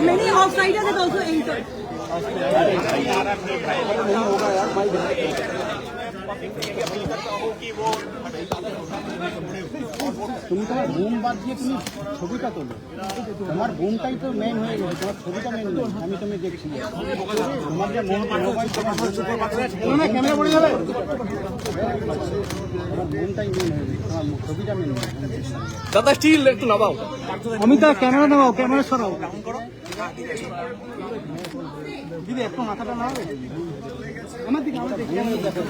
Many outsiders have also entered. তুমি তোমার bomb বাদ দিয়ে তুমি ছবিটা তোলো, তোমার বোমটাই তো মেন হয়ে গেছে, তোমার ছবিটা মেন নয়। আমি তুমি দেখছি তোমার যে মোবাইল ক্যামেরা পড়ে যাবে, তোমার বোমটাই মেন হয়ে গেছে, তোমার ছবিটা মেন নয়। দাদা স্টিল একটু নামাও, অমিতা ক্যামেরা নামাও, ক্যামেরা সরাও দিদি, একটু মাথাটা নামাবে আমার দিকে, আমার দিকে দেখো।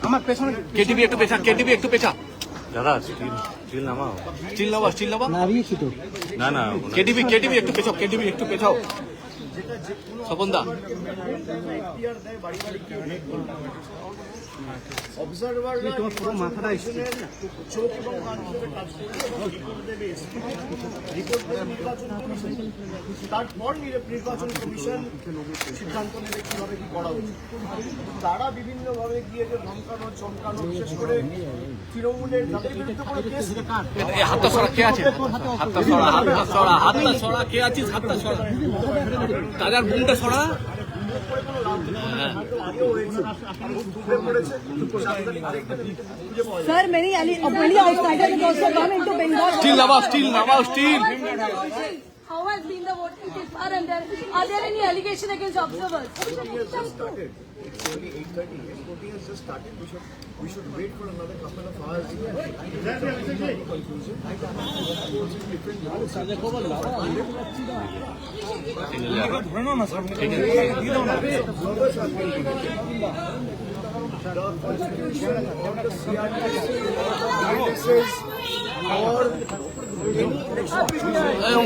আমার পেছনে কেটিভি একটু পেছা, কেটিভি একটু পেছা দাদা, স্টিল নামাও, স্টিল নামাও, স্টিল নামাও। নামিয়েছি তো, না না, কেটিভি কেটিভি একটু পেছাও, কেটিভি একটু পেছাও স্বপন দা। অবজারভাররা পুরো মাথাটা চোখ এবং কান ধরে কাজ করবে এবং রিপোর্ট দেবে নির্বাচন কমিশন। তারপর নির্বাচন কমিশন সিদ্ধান্ত নেবে কিভাবে কি করা উচিত। তারা বিভিন্নভাবে গিয়ে যে ধমকানো চমকানো, বিশেষ করে তৃণমূলের তাদের বিরুদ্ধে কোনো কেস হাতটা সরা কে আছে, হাতটা সরা, হাতটা সরা, হাতটা সরা কে আছিস, হাতটা সরা, তাদের বোনটা সরা। Sir, many outsiders have also come into Bengal. Steel নামাও, স্টিল নামাও, steel. How has been the voting till far, and are there any allegations against observers? Voting has just started. It's only 8:30. Voting has just started. We should wait for another couple of hours. Conclusion.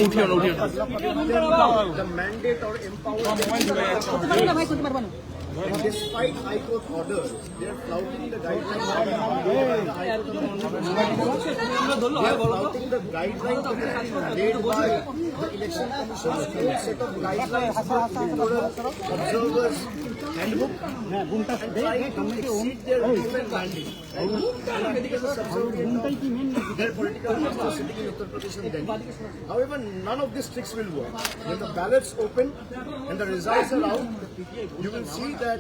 উঠিও না, উঠিও না। The mandate or empowerment. Despite High Court orders, they are flouting the guidelines. They are flouting the guidelines that have been made by the Election Commission's own set of guidelines for electoral observers handbook, and trying to exceed their human mandate. Their political masters sitting in Uttar Pradesh and Delhi. However, none of these tricks will work. When the ballots open and the results are out, you will see that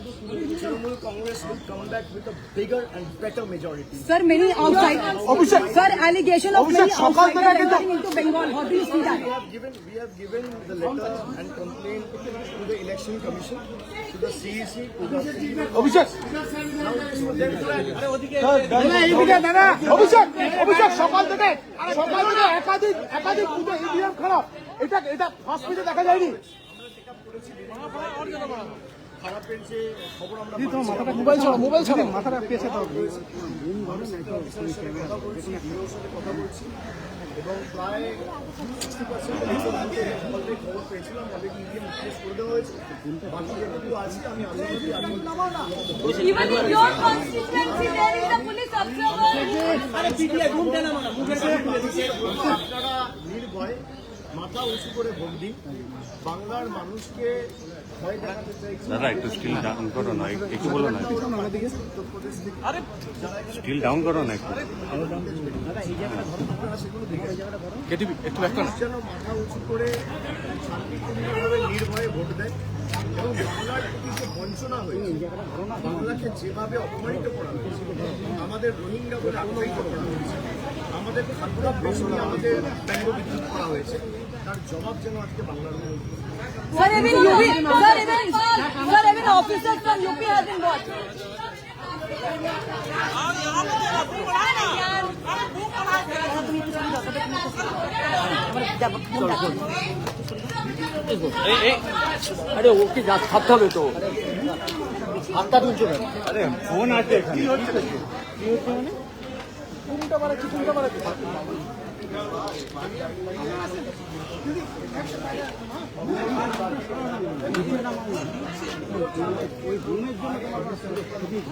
Trinamool Congress will come back with a bigger and better majority. Sir, many outsiders. Sir, allegation of many outsiders entering into Bengal. How do you see that? We have given the letter and complaint to the Election Commission, to the CEC, to the Abhishek now it is for them to act. অভিষেক সকাল থেকে একাধিক বুথে EVM খারাপ, এটা first পেজে দেখা যায়নি। খারাপের যে খবর আমরা মোবাইল ছাড়া মাথাটা পেছে দাও। কথা বলছি এবং প্রায় 60% অলরেডি খবর পেয়েছিলাম, অলরেডি ইভিএম রিপ্লেস করে দেওয়া হয়েছে। বাকি যেটুকু আছে আমি Even in your constituency, there is a police observer. আপনারা নির্ভয় মাথা উঁচু করে ভোট দিন। বাংলার মানুষকে ভয় দেখাতে চাইছি। দাদা একটু স্টিল ডাউন করো না, একটু বলো না, স্টিল ডাউন করো না একটু। কেটিভি একটু একটা না, যেন মাথা উঁচু করে শান্তিপূর্ণভাবে নির্ভয়ে ভোট দেয় এবং বাংলার প্রতি যে বঞ্চনা হয়েছে, বাংলাকে যেভাবে অপমানিত করা হয়েছে, আমাদের রোহিঙ্গা বলে আখ্যায়িত করা হয়েছে, আমাদের খাদ্য বেশি আমাদের ব্যঙ্গ বিদ্যুৎ করা হয়েছে, তার জবাব যেন আজকে বাংলার Sir, even officers from UP have been bought. আরে ওকে যা ছাড়তে হবে তো, হাতটা তুলছে না। আরে ফোন আছে এখানে। কি হচ্ছে মানে? কোনটা বাড়াচ্ছি, কোনটা বাড়াচ্ছি?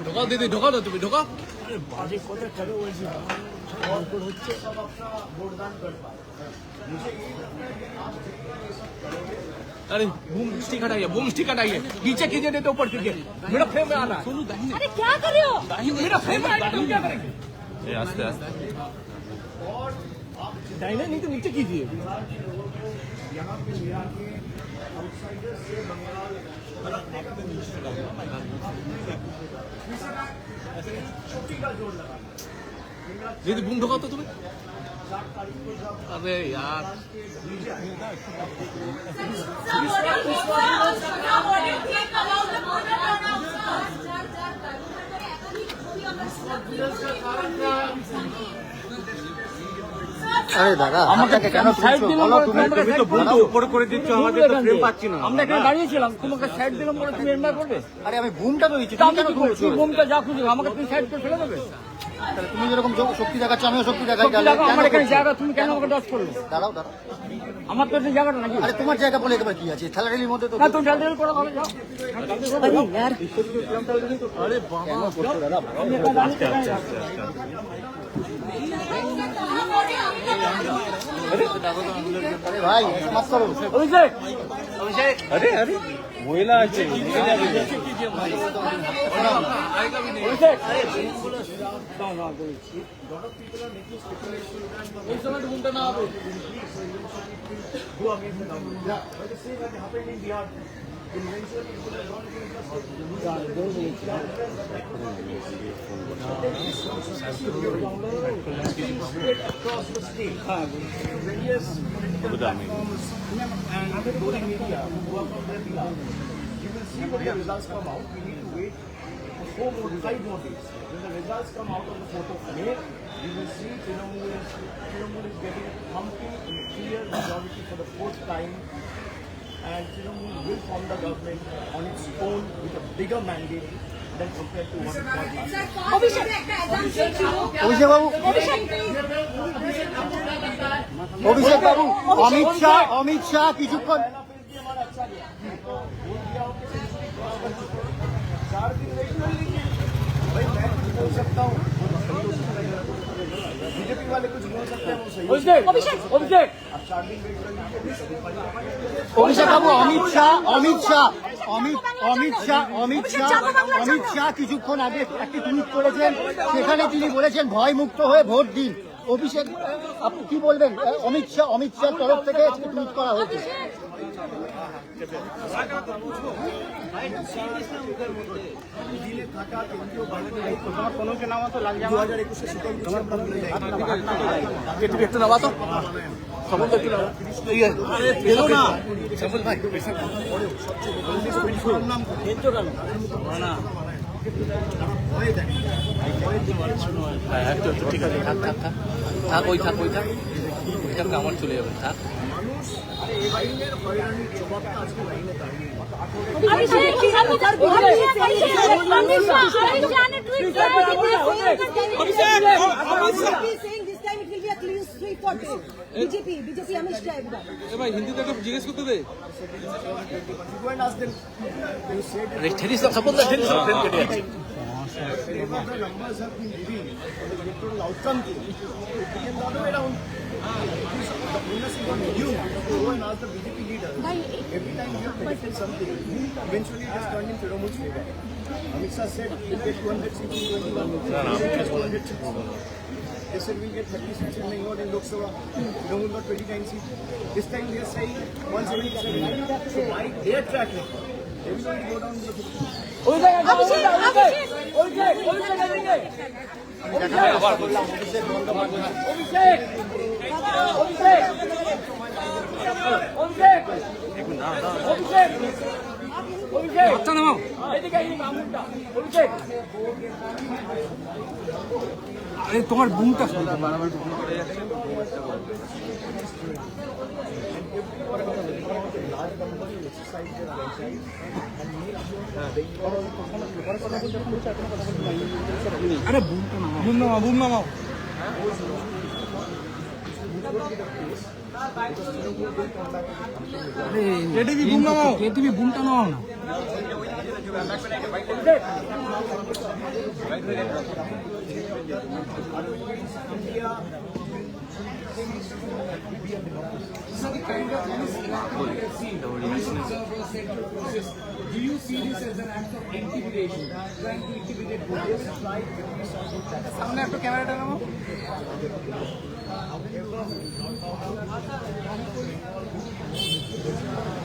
ঢোকাও দিদি, ঢোকাও না তুমি, ঢোকাও। अरे बूम स्टिक हटाइए, बूम स्टिक हटाइए, नीचे कीजिए नहीं तो ऊपर कीजिए। मेरा फ्रेम में आना है। अरे क्या कर रहे हो? मेरा फ्रेम में आना है, तुम क्या करेंगे? আস্তে আস্তে दाहिने नहीं तो नीचे कीजिए। यहाँ पे मिला के आउटसाइडर से बंगाल छुट्टी का जोर लगा। दीदी बूम ढोकाओ तो तुम्हें। अरे यार আরে দাদা আমাকে কেন সাইড দিলাম বলো বলে তুমি তুমি তো বলতো উপরে করে দিচ্ছ, আমাদের তো ফ্রেম পাচ্ছি না। আমরা এখানে দাঁড়িয়েছিলাম, তোমাকে সাইড দিলাম বলে তুমি এমনি করবে? আরে আমি বুমটা তো দিচ্ছি, তা তুমি আমি কেন কি করবো? তুলছো? তুমি বোমটা যা খুঁজে আমাকে তুমি সাইড করে ফেলে দেবে? তাহলে তুমি যেরকম শক্তি দেখাচ্ছ আমিও শক্তি দেখাই, সত্যি তাহলে দেখো, কেন আমার এখানে করছো? জায়গা, তুমি কেন আমাকে ডস করলে? দাঁড়াও দাঁড়াও, আমার তো এই জায়গাটা নাকি? আরে তোমার জায়গা বলে একেবারে কি আছে, ঠেলাঠেলির মধ্যে তো না তুমি ঢাল করে ভালো যাও। কেন করছো দাদা? আরে ভাই এসব মাফ করো। অভিষেক আরে আরে মহিলা আছে, অভিষেক এই সময় ঘুমটা না হবে। You will see when the results come out. We need to wait for 5 more days. When the results come out on the 4th of May, you will see Trinamool is getting a thumping in clear majority for the 4th time, and Trinamool will form the government on its own with a bigger mandate than compared to what it was last time. অভিষেক অভিষেক বাবু, অভিষেক বাবু, অমিত শাহ কিছুক্ষণ 4 दिन wait कर लीजिए भाई, मैं कुछ बोल सकता हूँ, बीजेपी वाले कुछ बोल सकते हैं, वो सही है। অভিষেক অভিষেক अब 4 दिन वेट कर लीजिए। অভিষেক বাবু, অমিত শাহ কিছুক্ষণ আগে একটি টুইট করেছেন, সেখানে তিনি বলেছেন ভয় মুক্ত হয়ে ভোট দিন। অভিষেক আপনি কি বলবেন? অমিত শাহ তরফ থেকে একটি টুইট করা হয়েছে। তোমার কোনো কে নামা তো লাগে 2021 তোমার তুমি একটু নামা তো সমুদ্র একটু নামা না সমুদ্র ভাই নাম ঠিক আছে, থাক ওই থাক আমার চলে যাবে, থাক। আরে এই বাহিনীর হয়রানির জবাবটা আজকে বাহিনী দাঁড়িয়ে बीजेपी अमित शाह एकदम ভাই হিন্দিতে একটা জিজ্ঞেস করতে দে। go and ask them. They said আরে ঠেলিস না, সাপোজ ঠেলিস না, ট্রেন কেটে যাচ্ছে। if the numbers have been revealed for the electoral outcome, it became the other way around. The onus is on you to go and ask the BJP leaders. Every time you have predicted something, eventually it has turned in Trinamool's favor. Amit Shah said we'll get 200 seats in 21. We'll get 200 seats. They said we'll get 30 seats in Bengal in Lok Sabha. Trinamool got 29 seats. This time they are saying 177. So why their track record? They will only go down to the 50. বাচ্চা নামাও। আরে তোমার বুমটা আরে broom নামাও, broom নামাও। KTV বুমটা নাও না। Do you see this as an act of intimidation, trying to intimidate voters? সামনে একটু ক্যামেরাটা নাও।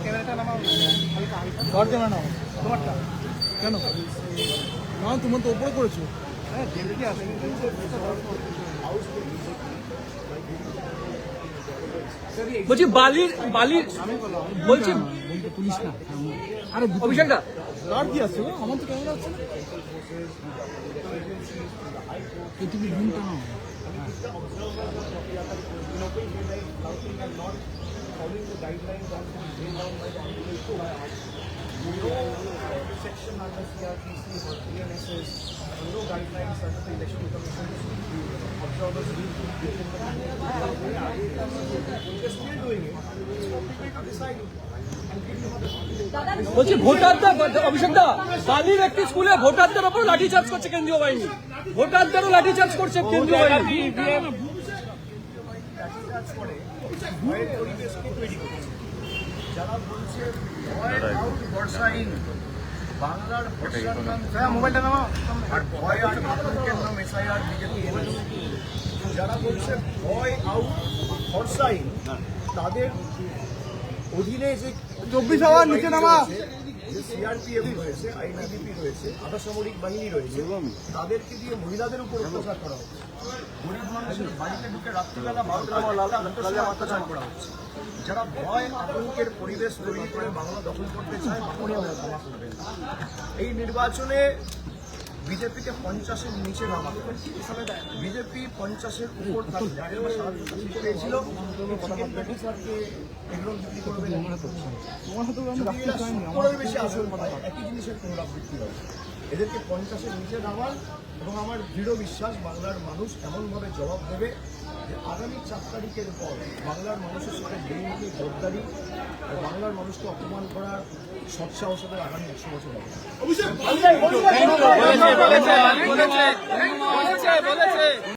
ক্যামেরাটা নামাও, হালকা হালকা। তোর জন্য নাও, তোমারটা কেন না তুমি তো উপরে করেছো। হ্যাঁ দেখি আসে। বলছি বালির বলছি পুলিশ না, আরে অভিষেক দা কার কি আছে আমার তো ক্যামেরা আছে। KTV বুমটা now. section under CRPC or PNSS, no guidelines under the Election Commission observers will be within the We're still doing it. It's for people to decide. বলছি ভোটারদের অভিষেক দা বালির একটি স্কুলে ভোটারদের ওপর লাঠিচার্জ করছে কেন্দ্রীয় বাহিনী, ভোটারদেরও লাঠিচার্জ করছে কেন্দ্রীয় বাহিনী। লাঠিচার্জ করে ভয়ের পরিবেশকে তৈরি করছে। যারা বলছে ভয় আউট বর্ষাহীন, বাংলার ভরসার নাম মোবাইলটা নামাও। আর ভয় আর আতঙ্কের নাম এসআইআর বিজেপি। যারা বলছে ভয় আউট ভরসাহীন, তাদের অধীনে যে 24 আওয়ার নিচে নামা। যে সিআরপিএফ রয়েছে, আইনজীবী রয়েছে, আধা সামরিক বাহিনী রয়েছে, তাদেরকে দিয়ে মহিলাদের উপর অত্যাচার করা হচ্ছে। গরিব মানুষের বাড়িতে ঢুকে রাত্রিবেলা 12টা অত্যাচার করা হচ্ছে। যারা ভয় আতঙ্কের পরিবেশ তৈরি করে বাংলা দখল করতে চায়, বাংলা ক্ষমা করবে না। এই নির্বাচনে বিজেপিকে 50-এর নিচে নামাতে হবে। বিজেপি 50-এর উপর থাকবে। পেয়েছিল এগুলো বিক্রি করবে বেশি আসল কথা, একই জিনিসের পুনরাবৃত্তি হবে। এদেরকে 50-এর নিচে নামান এবং আমার দৃঢ় বিশ্বাস বাংলার মানুষ এমনভাবে জবাব দেবে যে আগামী 4 তারিখের পর বাংলার মানুষের সাথে বেইমানি, গদ্দারি আর বাংলার মানুষকে অপমান করার সৎসাহসের আগামী 100 বছর হবে।